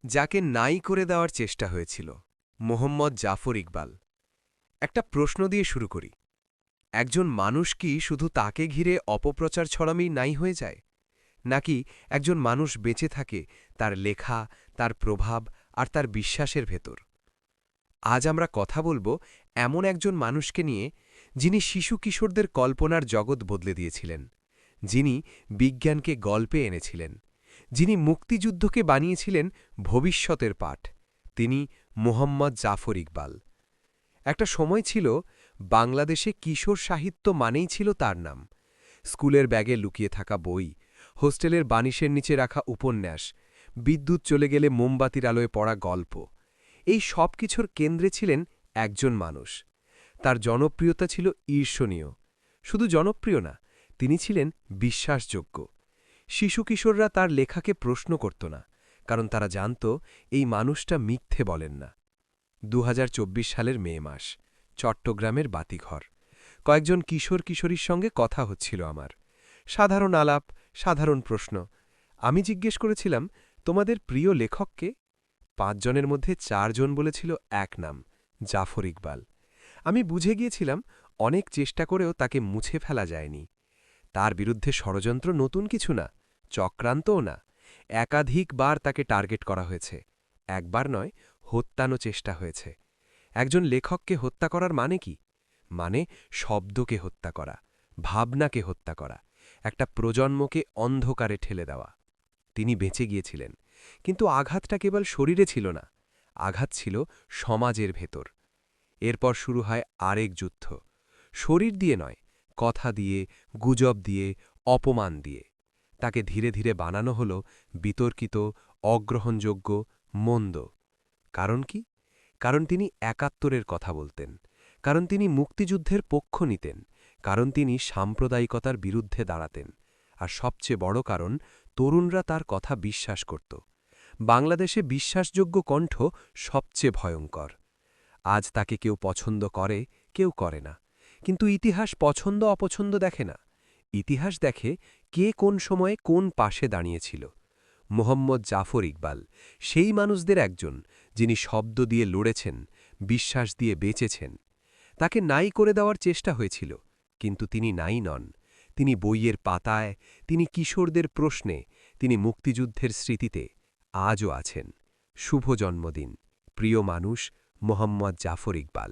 যাকে নাই করে দেওয়ার চেষ্টা হয়েছিল, মোহাম্মদ জাফর ইকবাল। একটা প্রশ্ন দিয়ে শুরু করি। একজন মানুষ কি শুধু তাকে ঘিরে অপপ্রচার ছড়ামেই নাই হয়ে যায়, নাকি একজন মানুষ বেঁচে থাকে তার লেখা, তার প্রভাব আর তার বিশ্বাসের ভেতর? আজ আমরা কথা বলবো এমন একজন মানুষকে নিয়ে, যিনি শিশু কিশোরদের কল্পনার জগৎ বদলে দিয়েছিলেন, যিনি বিজ্ঞানকে গল্পে এনেছিলেন, যিনি মুক্তিযুদ্ধকে বানিয়েছিলেন ভবিষ্যতের পাঠ। তিনি মোহাম্মদ জাফর ইকবাল। একটা সময় ছিল বাংলাদেশে কিশোর সাহিত্য মানেই ছিল তার নাম। স্কুলের ব্যাগে লুকিয়ে থাকা বই, হোস্টেলের বানিশের নিচে রাখা উপন্যাস, বিদ্যুৎ চলে গেলে মোমবাতির আলোয় পড়া গল্প, এই সব কিছুর কেন্দ্রে ছিলেন একজন মানুষ। তার জনপ্রিয়তা ছিল ঈর্ষণীয়। শুধু জনপ্রিয় না, তিনি ছিলেন বিশ্বাসযোগ্য। শিশু কিশোররা তার লেখাকে প্রশ্ন করত না, কারণ তারা জানত এই মানুষটা মিথ্যে বলেন না। ২০২৪ সালের মে মাস, চট্টগ্রামের বাতিঘর। কয়েকজন কিশোর কিশোরীর সঙ্গে কথা হচ্ছিল আমার। সাধারণ আলাপ, সাধারণ প্রশ্ন। আমি জিজ্ঞেস করেছিলাম, তোমাদের প্রিয় লেখককে? ৫ জনের মধ্যে ৪ জন বলেছিল এক নাম, জাফর ইকবাল। আমি বুঝে গিয়েছিলাম অনেক চেষ্টা করেও তাকে মুছে ফেলা যায়নি। তার বিরুদ্ধে ষড়যন্ত্র নতুন কিছু না, চক্রান্তও না। একাধিকবার তাকে টার্গেট করা হয়েছে। একবার নয়, হত্যানো চেষ্টা হয়েছে। একজন লেখককে হত্যা করার মানে কি? মানে শব্দকে হত্যা করা, ভাবনাকে হত্যা করা, একটা প্রজন্মকে অন্ধকারে ঠেলে দেওয়া। তিনি বেঁচে গিয়েছিলেন, কিন্তু আঘাতটা কেবল শরীরে ছিল না, আঘাত ছিল সমাজের ভেতর। এরপর শুরু হয় আরেক যুদ্ধ। শরীর দিয়ে নয়, কথা দিয়ে, গুজব দিয়ে, অপমান দিয়ে। তাকে ধীরে ধীরে বানানো হল বিতর্কিত, অগ্রহণযোগ্য, মন্দ। কারণ কি? কারণ তিনি একাত্তরের কথা বলতেন, কারণ তিনি মুক্তিযুদ্ধের পক্ষ নিতেন, কারণ তিনি সাম্প্রদায়িকতার বিরুদ্ধে দাঁড়াতেন, আর সবচেয়ে বড় কারণ, তরুণরা তার কথা বিশ্বাস করত। বাংলাদেশে বিশ্বাসযোগ্য কণ্ঠ সবচেয়ে ভয়ঙ্কর। আজ তাকে কেউ পছন্দ করে, কেউ করে না, কিন্তু ইতিহাস পছন্দ অপছন্দ দেখে না। ইতিহাস দেখে কে কোন সময়ে কোন পাশে দাঁড়িয়েছিল। মোহাম্মদ জাফর ইকবাল সেই মানুষদের একজন, যিনি শব্দ দিয়ে লড়েছেন, বিশ্বাস দিয়ে বেঁচেছেন। তাকে নাই করে দেওয়ার চেষ্টা হয়েছিল, কিন্তু তিনি নাই নন। তিনি বইয়ের পাতায়, তিনি কিশোরদের প্রশ্নে, তিনি মুক্তিযুদ্ধের স্মৃতিতে আজও আছেন। শুভ জন্মদিন, প্রিয় মানুষ মোহাম্মদ জাফর ইকবাল।